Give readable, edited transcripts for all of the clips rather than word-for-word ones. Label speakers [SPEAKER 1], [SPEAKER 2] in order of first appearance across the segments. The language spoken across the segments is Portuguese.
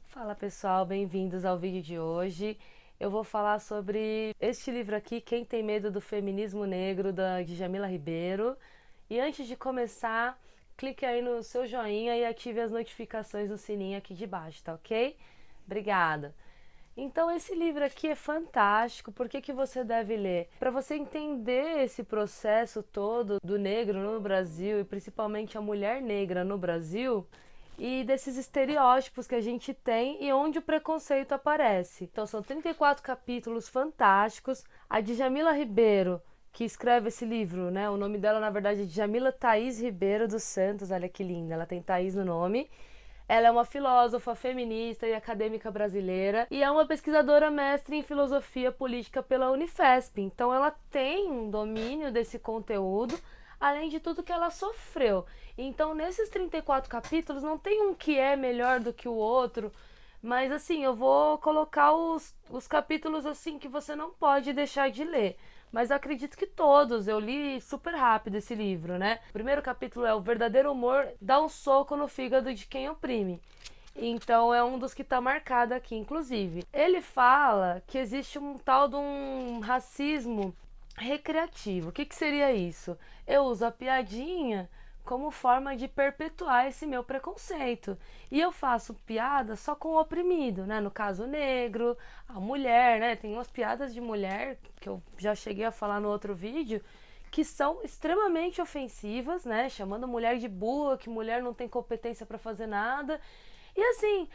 [SPEAKER 1] Fala pessoal, bem-vindos ao vídeo de hoje. Eu vou falar sobre este livro aqui, Quem Tem Medo do Feminismo Negro, da Djamila Ribeiro. E antes de começar, clique aí no seu joinha e ative as notificações no sininho aqui de baixo, tá ok? Obrigada! Então esse livro aqui é fantástico. Por que você deve ler? Para você entender esse processo todo do negro no Brasil e principalmente a mulher negra no Brasil e desses estereótipos que a gente tem e onde o preconceito aparece. Então são 34 capítulos fantásticos. A Djamila Ribeiro, que escreve esse livro, né? O nome dela na verdade é Djamila Thaís Ribeiro dos Santos, olha que linda, ela tem Thaís no nome. Ela é uma filósofa, feminista e acadêmica brasileira e é uma pesquisadora mestre em filosofia política pela Unifesp. Então ela tem um domínio desse conteúdo, além de tudo que ela sofreu. Então nesses 34 capítulos não tem um que é melhor do que o outro, mas assim, eu vou colocar os capítulos assim que você não pode deixar de ler. Mas eu acredito que todos, eu li super rápido esse livro, né? O primeiro capítulo é O Verdadeiro Humor Dá um Soco no Fígado de Quem Oprime. Então é um dos que tá marcado aqui, inclusive. Ele fala que existe um tal de um racismo recreativo. O que seria isso? Eu uso a piadinha como forma de perpetuar esse meu preconceito. E eu faço piada só com o oprimido, né? No caso, o negro, a mulher, né? Tem umas piadas de mulher que eu já cheguei a falar no outro vídeo que são extremamente ofensivas, né? Chamando mulher de burra, que mulher não tem competência para fazer nada. E assim,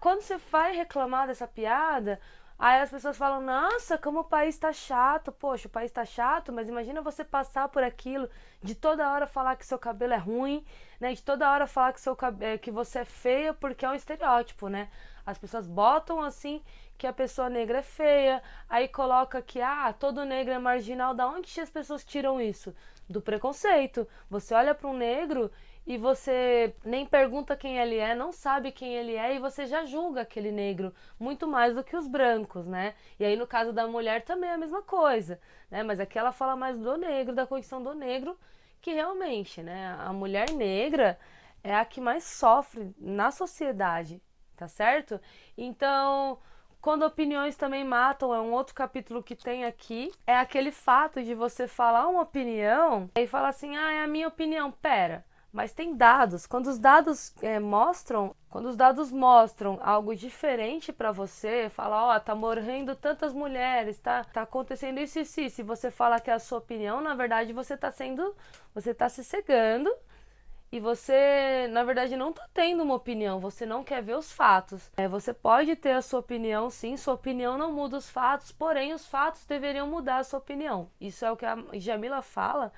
[SPEAKER 1] quando você vai reclamar dessa piada, aí as pessoas falam, nossa, como o país tá chato. Poxa, o país tá chato, mas imagina você passar por aquilo, de toda hora falar que seu cabelo é ruim, né? De toda hora falar que você é feia, porque é um estereótipo, né? As pessoas botam assim que a pessoa negra é feia, aí coloca que, todo negro é marginal. Da onde as pessoas tiram isso? Do preconceito. Você olha para um negro e você nem pergunta quem ele é, não sabe quem ele é e você já julga aquele negro muito mais do que os brancos, né? E aí no caso da mulher também é a mesma coisa, né? Mas aqui ela fala mais do negro, da condição do negro, que realmente, né? A mulher negra é a que mais sofre na sociedade, tá certo? Então, quando opiniões também matam, é um outro capítulo que tem aqui. É aquele fato de você falar uma opinião e falar assim, é a minha opinião. Pera, mas tem dados. Quando os dados mostram algo diferente para você, fala, tá morrendo tantas mulheres, tá acontecendo isso e isso. Se você fala que é a sua opinião, na verdade você tá se cegando. E você, na verdade, não tá tendo uma opinião, você não quer ver os fatos. Você pode ter a sua opinião, sim, sua opinião não muda os fatos, porém os fatos deveriam mudar a sua opinião. Isso é o que a Djamila fala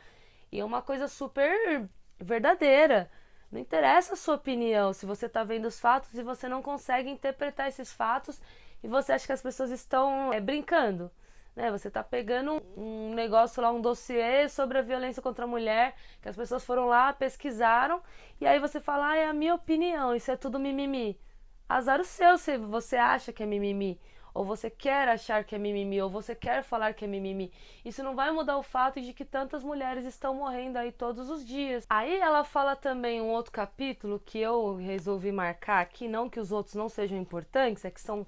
[SPEAKER 1] e é uma coisa super verdadeira. Não interessa a sua opinião se você tá vendo os fatos e você não consegue interpretar esses fatos e você acha que as pessoas estão brincando. Né? Você tá pegando um negócio lá, um dossiê sobre a violência contra a mulher, que as pessoas foram lá, pesquisaram, e aí você fala, é a minha opinião, isso é tudo mimimi. Azar o seu se você acha que é mimimi, ou você quer achar que é mimimi, ou você quer falar que é mimimi. Isso não vai mudar o fato de que tantas mulheres estão morrendo aí todos os dias. Aí ela fala também um outro capítulo que eu resolvi marcar aqui, não que os outros não sejam importantes, é que são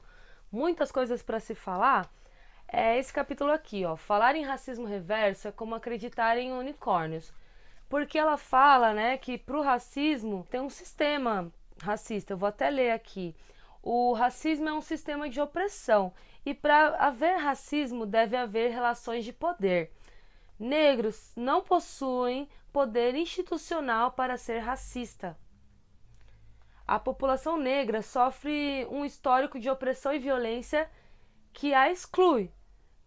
[SPEAKER 1] muitas coisas para se falar. É esse capítulo aqui, ó. Falar em racismo reverso é como acreditar em unicórnios. Porque ela fala, né, que pro racismo tem um sistema racista. Eu vou até ler aqui. O racismo é um sistema de opressão. E para haver racismo deve haver relações de poder. Negros não possuem poder institucional para ser racista. A população negra sofre um histórico de opressão e violência que a exclui.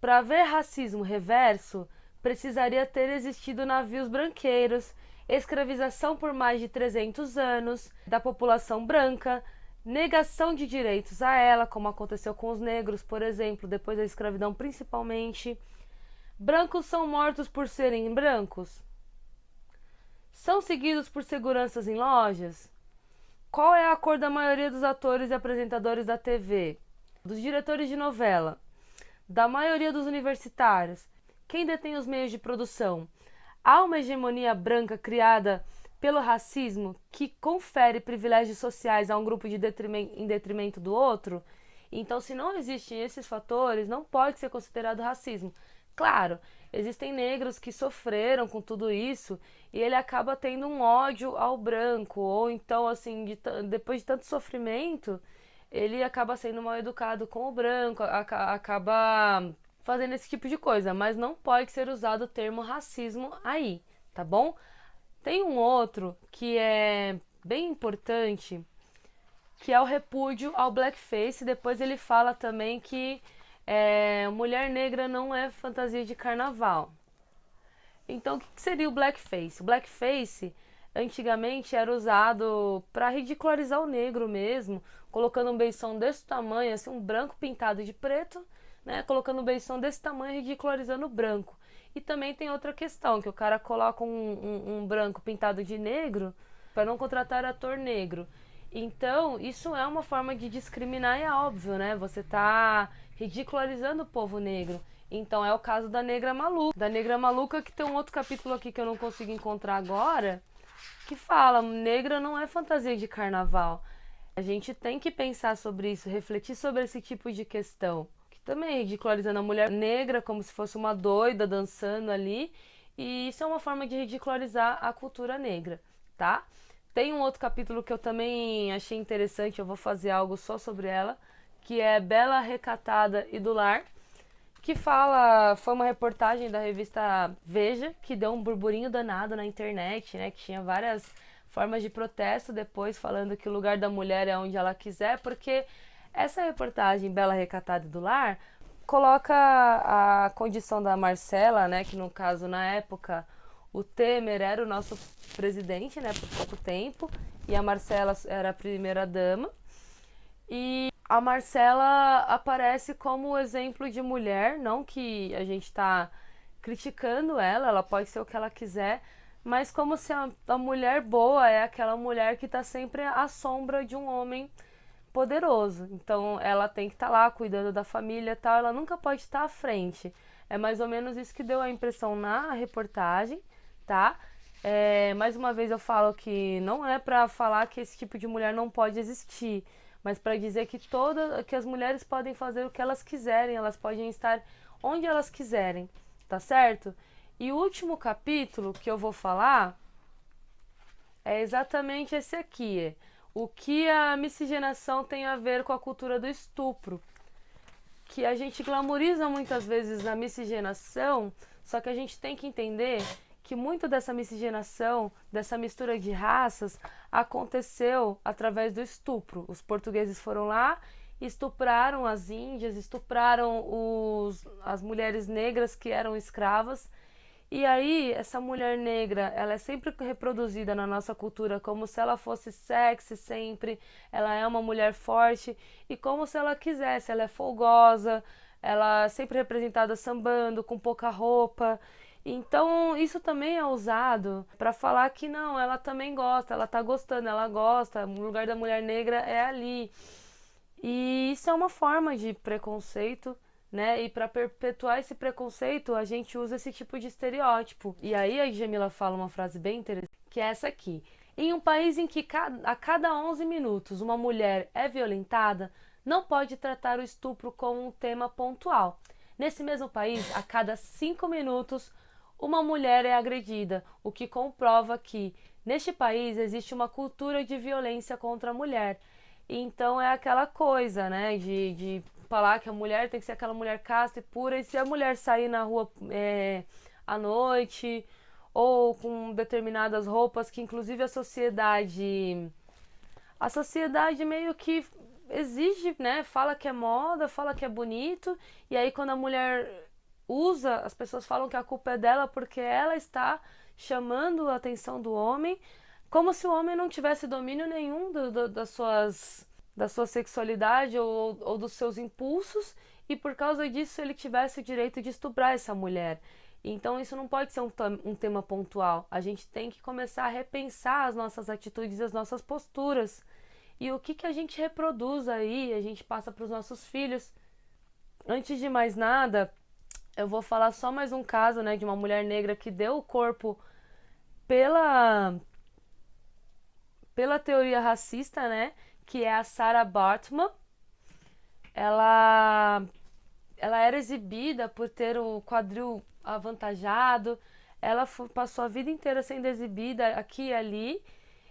[SPEAKER 1] Para haver racismo reverso, precisaria ter existido navios branqueiros, escravização por mais de 300 anos da população branca, negação de direitos a ela, como aconteceu com os negros, por exemplo, depois da escravidão principalmente. Brancos são mortos por serem brancos? São seguidos por seguranças em lojas? Qual é a cor da maioria dos atores e apresentadores da TV? Dos diretores de novela? Da maioria dos universitários? Quem detém os meios de produção? Há uma hegemonia branca criada pelo racismo, que confere privilégios sociais a um grupo em detrimento do outro. Então, se não existem esses fatores, não pode ser considerado racismo. Claro, existem negros que sofreram com tudo isso e ele acaba tendo um ódio ao branco, ou então, assim, depois de tanto sofrimento, ele acaba sendo mal educado com o branco, acaba fazendo esse tipo de coisa, mas não pode ser usado o termo racismo aí, tá bom? Tem um outro que é bem importante, que é o repúdio ao blackface. Depois ele fala também que mulher negra não é fantasia de carnaval. Então, o que seria o blackface? O blackface antigamente era usado para ridicularizar o negro mesmo, colocando um beição desse tamanho, assim, um branco pintado de preto, né? Colocando um beição desse tamanho, ridicularizando o branco. E também tem outra questão, que o cara coloca um branco pintado de negro para não contratar ator negro. Então, isso é uma forma de discriminar e é óbvio, né? Você tá ridicularizando o povo negro. Então, é o caso da Negra Maluca. Da Negra Maluca, que tem um outro capítulo aqui que eu não consigo encontrar agora, que fala: negra não é fantasia de carnaval. A gente tem que pensar sobre isso, refletir sobre esse tipo de questão. Que também é ridicularizando a mulher negra como se fosse uma doida dançando ali. E isso é uma forma de ridicularizar a cultura negra, tá? Tem um outro capítulo que eu também achei interessante, eu vou fazer algo só sobre ela, que é Bela, Recatada e do Lar, que fala, foi uma reportagem da revista Veja, que deu um burburinho danado na internet, né, que tinha várias formas de protesto depois, falando que o lugar da mulher é onde ela quiser, porque essa reportagem Bela, Recatada e do Lar coloca a condição da Marcela, né, que no caso, na época, o Temer era o nosso presidente, né, por pouco tempo, e a Marcela era a primeira dama, e a Marcela aparece como exemplo de mulher, não que a gente está criticando ela, ela pode ser o que ela quiser, mas como se a mulher boa é aquela mulher que está sempre à sombra de um homem poderoso. Então ela tem que estar lá cuidando da família e tal, ela nunca pode estar à frente. É mais ou menos isso que deu a impressão na reportagem, tá? Mais uma vez eu falo que não é para falar que esse tipo de mulher não pode existir, mas para dizer que as mulheres podem fazer o que elas quiserem, elas podem estar onde elas quiserem, tá certo? E o último capítulo que eu vou falar é exatamente esse aqui. O que a miscigenação tem a ver com a cultura do estupro? Que a gente glamoriza muitas vezes a miscigenação, só que a gente tem que entender que muito dessa miscigenação, dessa mistura de raças, aconteceu através do estupro. Os portugueses foram lá, estupraram as índias, estupraram as mulheres negras que eram escravas. E aí, essa mulher negra, ela é sempre reproduzida na nossa cultura como se ela fosse sexy sempre, ela é uma mulher forte e como se ela quisesse, ela é folgosa, ela é sempre representada sambando, com pouca roupa. Então, isso também é usado para falar que não, ela também gosta, ela tá gostando, ela gosta, o lugar da mulher negra é ali. E isso é uma forma de preconceito, né? E para perpetuar esse preconceito, a gente usa esse tipo de estereótipo. E aí a Jamila fala uma frase bem interessante, que é essa aqui: em um país em que a cada 11 minutos uma mulher é violentada, não pode tratar o estupro como um tema pontual. Nesse mesmo país, a cada 5 minutos, uma mulher é agredida, o que comprova que, neste país, existe uma cultura de violência contra a mulher. Então é aquela coisa, né, de falar que a mulher tem que ser aquela mulher casta e pura, e se a mulher sair na rua à noite ou com determinadas roupas que inclusive a sociedade meio que exige, né, fala que é moda, fala que é bonito, e aí quando a mulher usa, as pessoas falam que a culpa é dela porque ela está chamando a atenção do homem, como se o homem não tivesse domínio nenhum da sua sexualidade ou dos seus impulsos, e por causa disso ele tivesse o direito de estuprar essa mulher. Então isso não pode ser um tema pontual. A gente tem que começar a repensar as nossas atitudes e as nossas posturas. E o que a gente reproduz aí, a gente passa para os nossos filhos. Antes de mais nada, eu vou falar só mais um caso, né, de uma mulher negra que deu o corpo pela pela teoria racista, né? Que é a Sarah Baartman. Ela, ela era exibida por ter o quadril avantajado. Ela passou a vida inteira sendo exibida aqui e ali.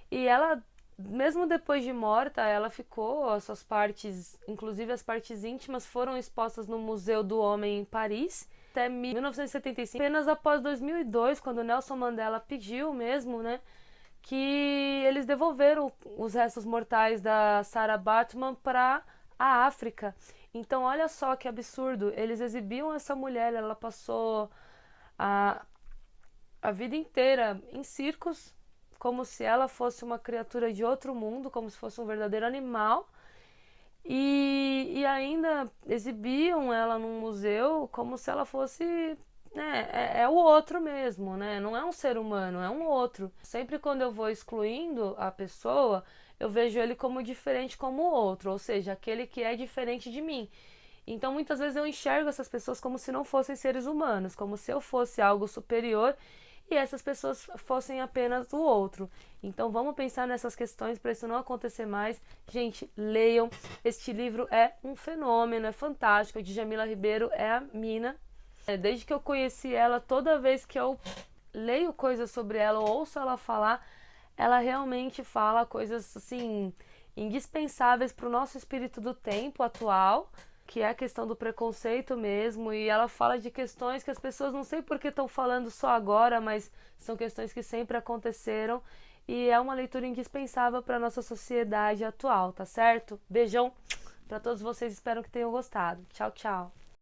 [SPEAKER 1] E ela, mesmo depois de morta, ela ficou, as suas partes, inclusive as partes íntimas, foram expostas no Museu do Homem em Paris até 1975, apenas após 2002, quando Nelson Mandela pediu mesmo, né, que eles devolveram os restos mortais da Sarah Baartman para a África. Então, olha só que absurdo, eles exibiam essa mulher, ela passou a, a vida inteira em circos, como se ela fosse uma criatura de outro mundo, como se fosse um verdadeiro animal. E ainda exibiam ela num museu como se ela fosse, né, é o outro mesmo, né? Não é um ser humano, é um outro. Sempre quando eu vou excluindo a pessoa, eu vejo ele como diferente como o outro, ou seja, aquele que é diferente de mim. Então muitas vezes eu enxergo essas pessoas como se não fossem seres humanos, como se eu fosse algo superior e essas pessoas fossem apenas o outro. Então vamos pensar nessas questões para isso não acontecer mais. Gente, leiam. Este livro é um fenômeno, é fantástico. A Djamila Ribeiro é a mina. Desde que eu conheci ela, toda vez que eu leio coisas sobre ela, ou ouço ela falar, ela realmente fala coisas assim indispensáveis para o nosso espírito do tempo atual, que é a questão do preconceito mesmo, e ela fala de questões que as pessoas não sei por que estão falando só agora, mas são questões que sempre aconteceram e é uma leitura indispensável para a nossa sociedade atual, tá certo? Beijão para todos vocês, espero que tenham gostado. Tchau, tchau.